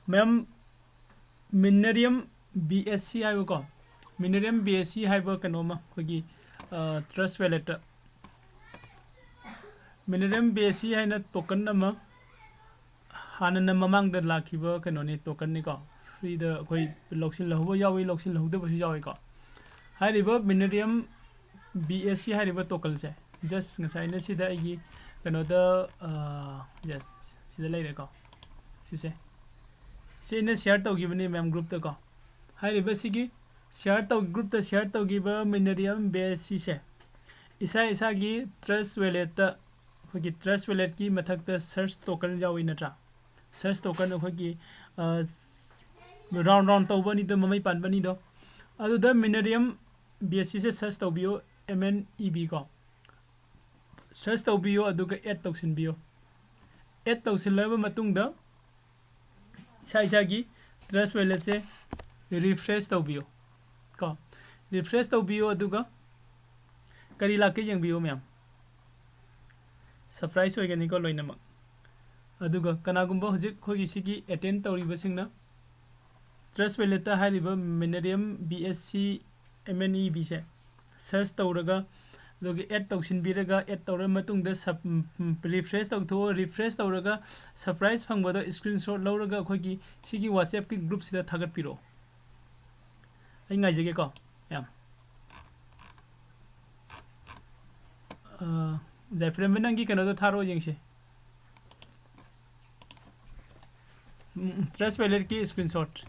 ma'am मिनरियम BSC है को मिनरियम BSC है कनोमा कोई ट्रस्ट वैलेट मिनरियम BSC है ना टोकन नमा हानन ममांग द लाखिब कनोनी टोकन नि को फ्री द कोई लॉक्सिन लहुबो यावी लॉक्सिन लहुदे बसि यावी को हारिब मिनरियम BSC हारिब टोकन से जस्ट ngसाइने सिदा आगी कनोदा यस सिदा लेरे को सिसे सिने शेयर तौगिबनी मैम ग्रुप तक हारिब सिगी शेयर तौ ग्रुप त शेयर तौगिब मिनरियम BSC से इसा इसा की ट्रस्ट वैलेट होगी ट्रस्ट वैलेट की मथक त सर्च टोकन जावी नट्रा सर्च टोकन होगी राउंड राउंड तौबनी द ममै पानबनी दो अदुदा मिनरियम BSC से सर्च तौबियो MNEB को सर्च तौबियो अदुगा ऐड तौसिनबियो ऐड तौसिनलब मतुंग द की ट्रस्ट वैलेट से रिफ्रेश तौबियो को रिफ्रेश तौबियो अदुगा करी लाके यंबियो मैम सरप्राइज होगनी को लोइनमक अदुगा कनागुंबो हजिक खोगी सिगी अटेंड तौरिबसिंगना ट्रस्ट वैलेट हारिबा मिनरियम BSC MNEB से सर्च तौरगा अदुगा ऐड तौसिनबिरगा ऐड तौर मतुंगदा रिफ्रेश तौथो रिफ्रेश तौरगा सरप्राइज फंगबदा स्क्रीनशॉट लौरगा खोगी सिगी WhatsApp की ग्रुप सिदा थागत पिरो आई ngaijege ko yam जायफ्रेम में नंगी कनो तो थारो जिंगसे ट्रस्ट वैलेट की स्क्रीनशॉट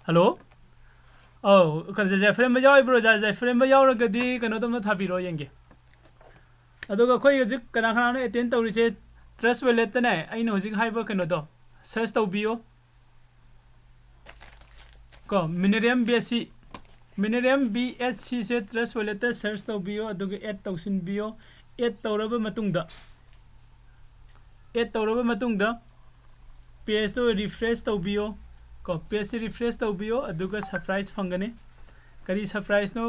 हेलो ओ कल जायफ्रेम में जाओ ब्रो जायफ्रेम में जाओ रगदी कनो तो थाबिरो यंगे अदुगा खोई हजिक कना खना अटेंड तौरिसे ट्रस्ट वैलेट ने अइनो हजिक हाइबो कनो दो सर्च तौबियो को मिनरियम BSC से ट्रस्ट वैलेट सर्च तौबियो अदुगा ऐड तौसिनबियो ऐड तौरबा मतुंगदा पेज तो रिफ्रेश तौबियो को पेज से रिफ्रेश तौबियो अदुगा सरप्राइज फंगने करी सरप्राइज नो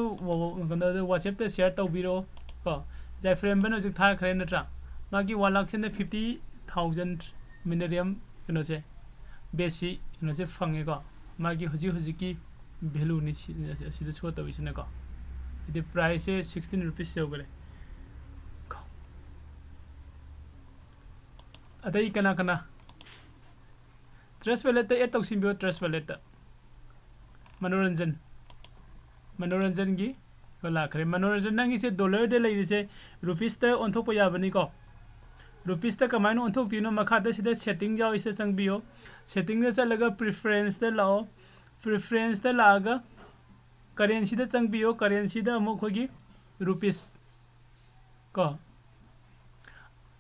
कनो WhatsApp ते शेयर तौबिरो को जायफ्रेम बन हजिक था खरे नट्रा मागी 1,50,000 मिनरियम कनो से बेसी कनो से फंगे को मागी हजिक की वैल्यू नि सिदा शो तबिसने को इदि प्राइस से 16 रुपीस से होगले अदई कना ट्रस्ट वैलेट ऐड तौसिनबियो ट्रस्ट वैलेट मनोरंजन की लाखरे मनोरंजन नंगी से डॉलर दे लेरिसे रुपीस त ओंथोप याबनी को रुपीस त कमाइन ओंथोक्तिनो मखादा सिदा सेटिंग जाव इसे संगबियो सेटिंग दे चलगा प्रेफरेंस दे लाओ प्रेफरेंस दे लागा करेंसी दे संगबियो करेंसी दे अमो खोगी रुपीस को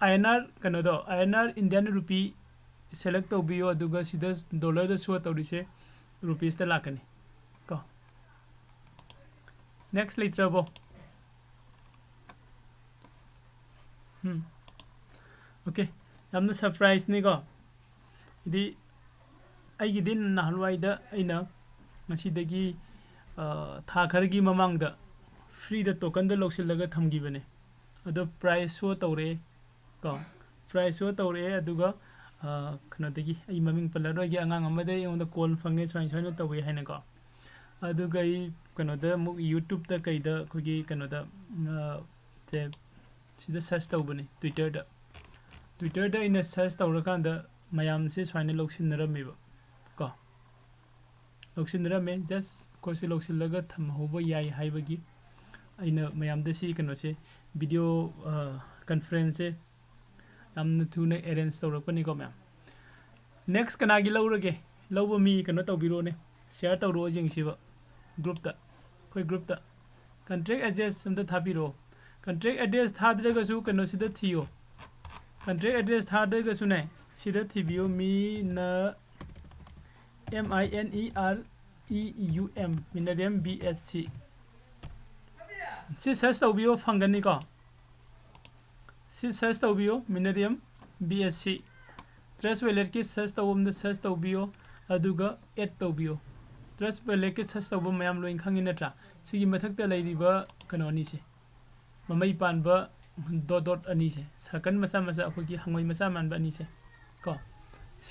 INR कनो दो INR इंडियन रुपी सेलेक्ट तौबियो अदुगा सिदा डॉलर दे शो तौरिसे रुपीस दे लाकनी को नेक्स्ट लेट्रबो ओके यामना सरप्राइज नि को इदि आइगी दिन नहलवाइदा अइना मसिदगी था खरगी ममांगदा फ्री द टोकन द लोक्सिलगा थमगिबने अदो प्राइस शो तौरे को प्राइस शो तौरे अदुगा खनदगी आई ममिंग पलरोगी अंगांग अमदे योंदा कॉल फंगे स्वाइन तौवे हैना को अदुगा कनोदा मुक यूट्यूब ता कईदा खोगी कनोदा जे सिदा सर्च तौबने ट्विटर दा इन सर्च तौरकांदा मयाम से स्वाइन लोक्सिनरमेबा को लोक्सिनरमे जस्ट कोसी लोक्सिलगा थमहोबो याई हाइबगी अइना मयाम दा सी कनो से वीडियो कॉन्फ्रेंस से यामना थुना अरेंज तौरकनी को मैम नेक्स्ट कनागी लौरगे लौबो मी कनो तौबिरोने शेयर तौरो जिंगसिबा ग्रुप ता कोई ग्रुप ता कंट्रैक्ट एड्रेस समता थाबिरो कंट्रैक्ट एड्रेस थाद्रगसु कनो सिदा थियो कंट्रैक्ट एड्रेस थाद्रगसु ने सिदा थिबियो मी न MINEREUM मिनरियम BSC si search taubiyo fangani ko si search taubiyo minerium BSC trace wallet ki search taubum da search taubiyo aduga add taubiyo trust wallet के search तब ma'am lion खंगी नत्रा सिगी मथक लेरिबा कनोनी से ममई Panba dot dot अनी से circle मसा मसा अखोगी हंगोई मसा मानबा अनी से को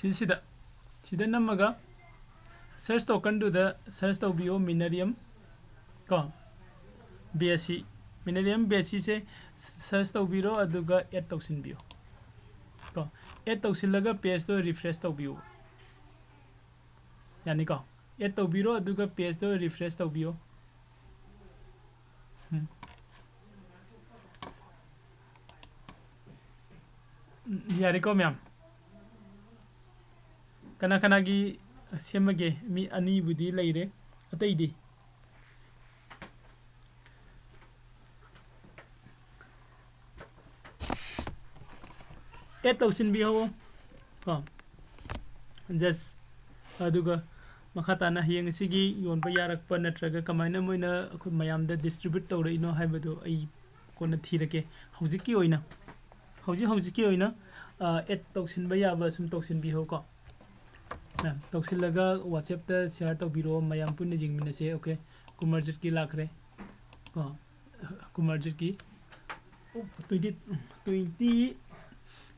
सिदा नमगा सर्च टोकन दु द सर्च तौबियो मिनरियम को BSC मिनरियम BSC से सर्च तौबिरो अदुगा ऐड तौसिनबियो को ऐड तौसिलगा पेज तो रिफ्रेश तौबियो यानी को ऐड तौबिरो अदुगा पेज तो रिफ्रेश तौबियो यारी को मैम कना कना की सेमगे मी अनी बुदी लेरे अतैदी ऐड तौसिनबियो को जस्ट अदुगा मखाताना हयेंग सिगी योनबा यारकपा नत्रगा कमाइना मोइना अखु मयामदा डिस्ट्रीब्यूट तौरइनो हाइबदो अई कोना थीरके हौजिकी ओइना हौजिकी ओइना ऐड तौसिनबा याबा सुम तौसिनबिहो को मैम तौसिलगा WhatsApp ता शेयर तौबिरो मयाम पुन्ने जिंगमिनसे ओके कुमारजट की लाखरे को कुमारजट की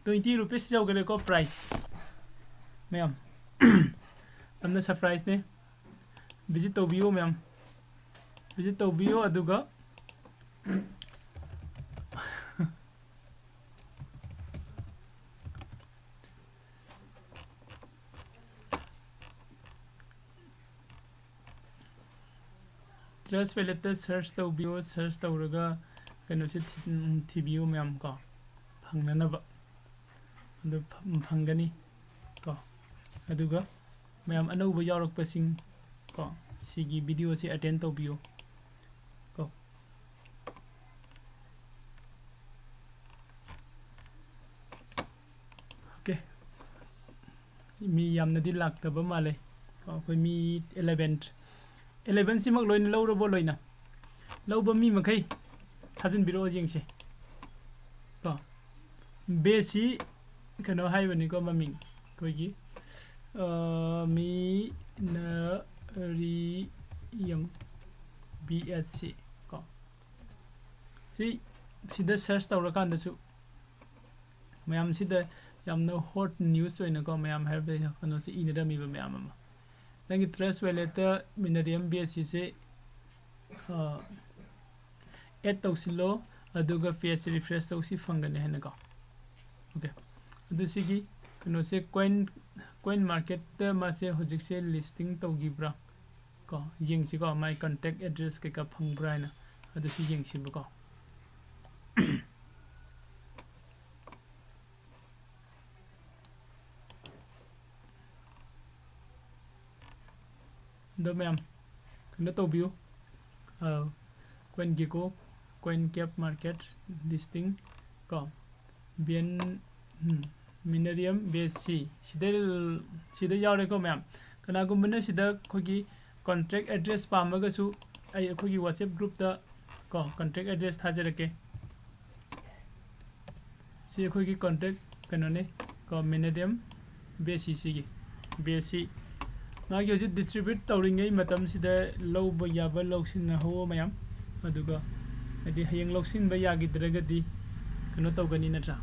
20 रुपीस जाओगे को प्राइस मैम हमने सरप्राइज ने विजिट तौबियो मैम विजिट तौबियो अदुगा ट्रस्ट वालेट सर्च तौबियो सर्च तौरगा कनो से थीबियो मैम को फंगननबा अदु फंगनी को अदुगा मैम अनौबा यावरकपसिंग को सिगी वीडियो से अटेंड तौबियो को ओके मी यामनदी लाक्तबा माले अखोय मी 11 सिमक लोइन लौरबो लोइना लौबा मी मखै थाजन बिरो जिंगसे को बेसी कनो हाइबनी को ममिंग कोगी मिनरियम BSC को सिदा सर्च तौरकांदसु मैम सिदा यामनो हॉट न्यूज़ ओइना को मैम हाइबे कनो से इनदमीबा मैम अमा नंगी ट्रस्ट वालेट मिनरियम BSC से ऐड तौसिलो अदुगा फेस रिफ्रेश तौसी फंगने है को ओके अदुसिगी कनो से कॉइन मार्केट मासे होजिक से लिस्टिंग तौगिब्रा को यिंगसी को माय कांटेक्ट एड्रेस के का फंगब्रा ना अदुसि यिंगसी को दो मैम कनो तौबियो CoinGecko coin cap market listing को बियन मिनरियम BSC सिदा यावरे को मैम कनागुमबना सिदा खोगी कॉन्ट्रैक्ट एड्रेस पामगसु आई खोगी WhatsApp ग्रुप दा को कॉन्ट्रैक्ट एड्रेस थाजरके सि खोगी कॉन्ट्रैक्ट कनोने को मिनरियम BSC सिगी BSC मागी होजि डिस्ट्रीब्यूट तौरिंगै मतम सिदा लौबा याबा लौसिन हो मैम अदुगा अदि हयेंग लौसिन बा यागिद्रगदि कनो तौगनी नत्रा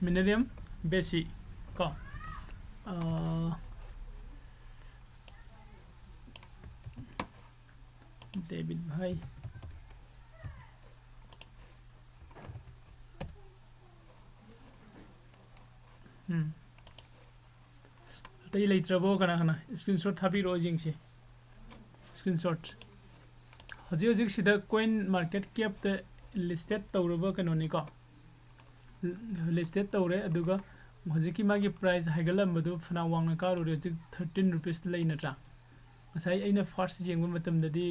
मिनरियम BSC को डेविड भाई तई लेत्रबो कना कना स्क्रीनशॉट थाबिरो जिंगसे स्क्रीनशॉट हजि हजि सिदा कॉइन मार्केट कैप ते लिस्टेड तौरबो कनोनी को लिस्टेड तौरे अदुगा हजिकी मागी प्राइस हाइगलमबदु फना वांगना कारुरे हजि 13 रुपीस लैनत्रा मसाई अइना फर्स्ट जेंगबो मतमददी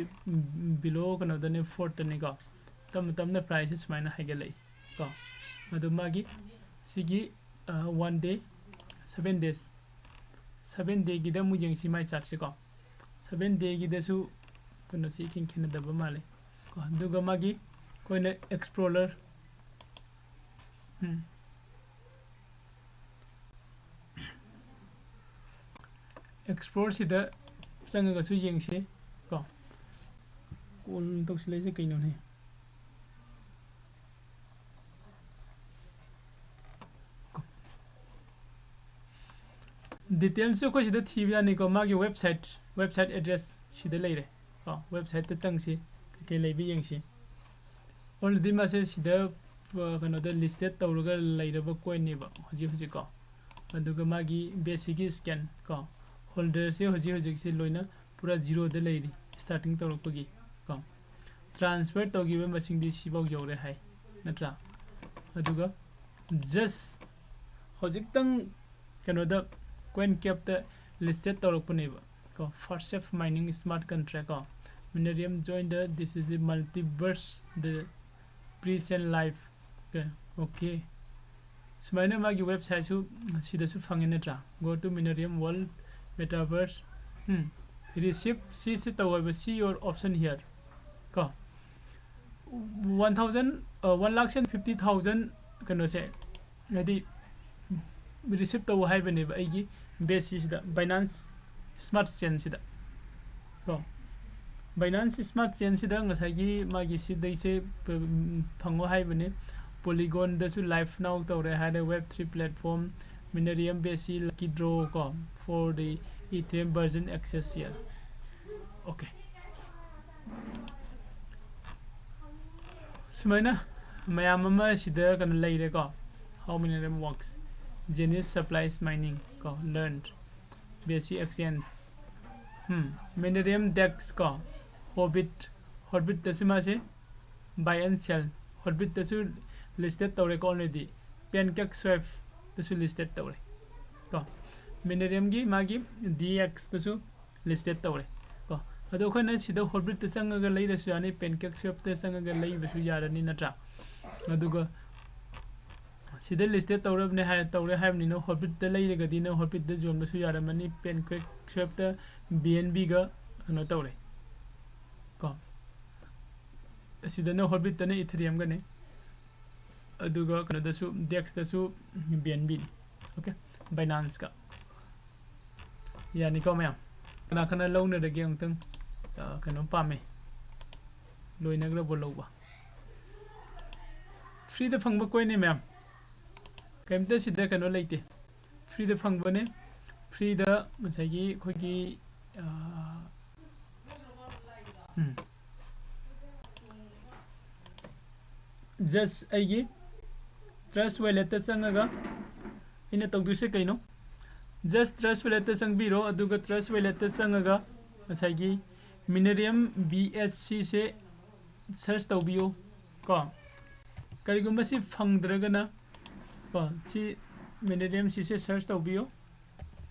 बिलो कनोदने 4 तने को तमने प्राइस सुमाइना हाइगलै को अदु मागी सिगी 1 डे 7 days 7 day गिदा मुजेंगसी माइ चार्ज को 7 day गिदसु कनो सी खिन दबा माले को दुगा मागी Koyna explorer explore sida changa ga su yeng se ko kol tok sile se kaino ne details ko sida thibya ni ko magi website address sida leire ko website ta chang si ke leibi yeng si already ma se sida kano da listed tawruga leiraba coin ni ba hoji ko aduga magi basic scan ko holder se hoji se loina pura zero da leiri starting tawrupagi ko transfer togiba masing di sibau jore hai natra aduga just hojik tang kano da coin cap the listed tawrupani ba ko first chef mining smart contract ko MINEREUM joined the this is the multiverse the pre-sale live okay sumaina magi website su sida su fangin natra go to MINEREUM world metaverse receive see see your option here ko 1,50,000 kano se adi receive to hai bane ba igi BSC sida Binance smart chain sida ko Binance smart chain sida ngasagi magi sida se phango hai bane Polygon da su live now tawre ha the web3 platform MINEREUM BSC lucky draw ko for the ETL version access here okay sumaina mayam ma sida kan leire ko how MINEREUM works Genius supplies mining ko learned BSC exchange MINEREUM DEX ko Horbit tasuma se buy and sell Horbit tasu listed tawre ko already pancake swap tasu listed tawre ko MINEREUM gi magi DX tasu listed tawre ko ado khana sida Horbit tasanga ga leira su yani pancake swap tasanga ga lei basu yarani natra aduga sida listed tawre ne ha tawre ha ni no Horbit da leira ga dina Horbit da zone basu yaramani pancake swap ta BNB ga no tawre ko sida no Horbit ta ne Ethereum ga ne aduga kana da su DEX da su BNB okay Binance ka yani ko mayam kana lawna da gyang tang kana pame loina gra bolowa free da phangba koi ne mayam kaimta sida kana leite free da phangba ne free da masagi khogi just aigi trust wallet ta sangaga ina tawdu se kaino just trust wallet ta sangbiro aduga trust wallet ta sangaga masagi MINEREUM BSC se search tawbiyo ko karigumba si phangdragana ko si MINEREUM si se search tawbiyo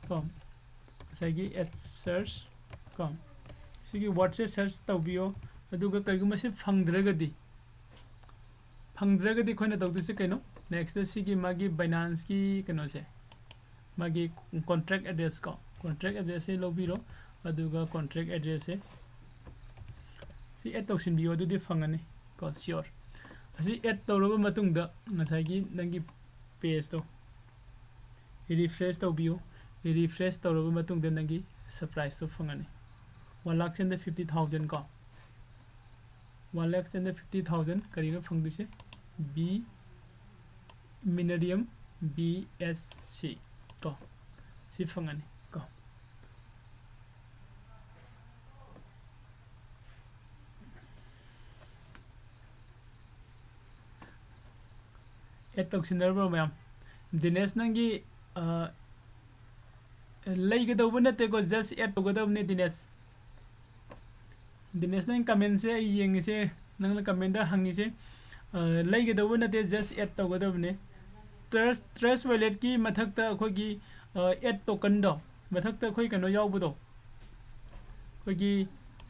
ko masagi at search ko sigi what se search tawbiyo aduga karigumba si phangdragadi phangdragadi khoina tawdu se kaino next sigi magi Binance ki kano se magi contract address ko contract address se lobiro aduga contract address se si add tawsin bio du di phangani ko sure asi add tawroba matungda ngasagi nangi page to refresh tawbio refresh tawroba matungda nangi surprise to phangani 1,50,000 ko 1,50,000 kariga phangdu se B MINEREUM BSC ko si phangani ko etok sinarbo mayam Dinesh nangi laiga daw nate ko just add to gadaw ne Dinesh nang comment se yeng se nang la comment da hangi se laiga daw nate just add to gadaw ne trust wallet ki mathak ta khoi gi add token do mathak ta khoi kano yaw bu do khoi gi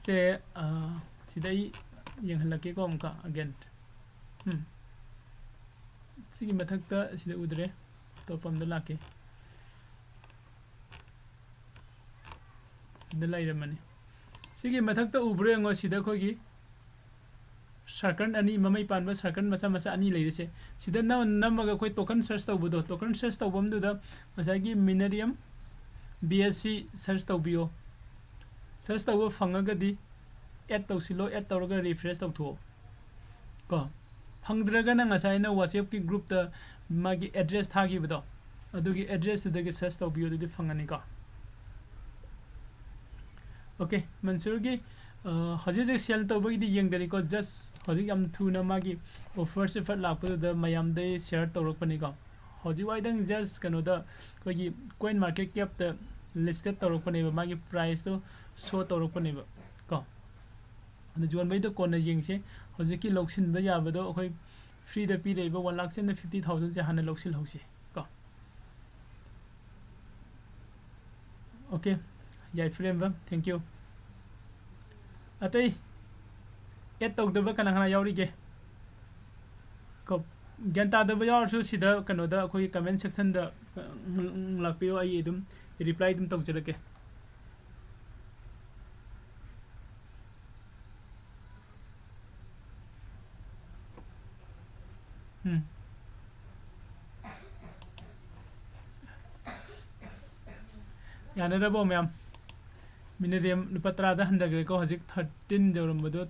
se sidai yeng halake ko amka again sigi mathak ta sida udre to pam da lake da laira mani sigi mathak ta ubre ngo sida khoi gi circle ani mamai pan ba circle macha ani leise sida na namaga khoi token search to budo token search to bom du da masagi MINEREUM BSC search taubiyo search tauba fangagadi add tausilo add tauraga refresh tautho ko fangdraga na ngasai na WhatsApp ki group ta magi address thagi bado adugi address dagi search taubiyo dudi fangani ko okay Mansur gi hajik je sell tauba gi yeng dari ko just hajik am thuna magi offer se fat lakpa da mayam de share taurak pani ko hajik waidang just kano da ko gi coin market cap ta listed taurak pani ba magi price to show taurak pani ba ko adu juan bai da kona yeng se hajik ki loksin ba ya ba do khoi free da pi dei ba 1,50,000 se hana loksil hause ko okay yai frame ba thank you atai et tok da ba kana kana yauri ge ko ganta da ba yaur su sida kano da khoi comment section da lakpiyo ai edum reply dum tok jerake yana da bo ma'am MINEREUM Nupatra da handagre ko hajik 13 jorambado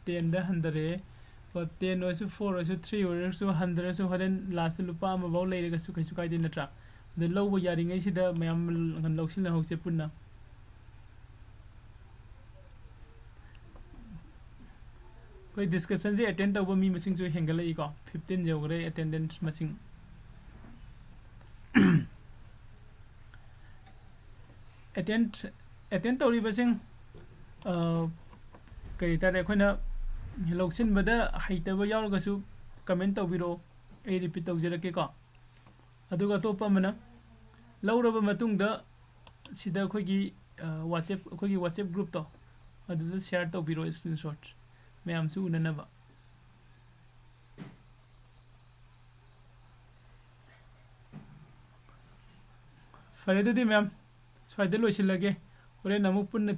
10 da handare ko 10 osu 4 osu 3 osu 100 osu horen last lupa ma baw leire ga su kai su kai din natra de low yari ngai sida mayam ngan loksil na hose punna koi discussion se attend tawba mi masing chu hengala I ko 15 jogre attendance masing attend tawri basing kari tare khoina loksin bada haitaba yaur ga su comment tawbiro ai repeat tawjirake ko aduga topa mana lauraba matung da sida khogi WhatsApp group to adu share tawbiro screenshot mayam su unanaba fare dadi ma'am swaide loisilage ore namuk punna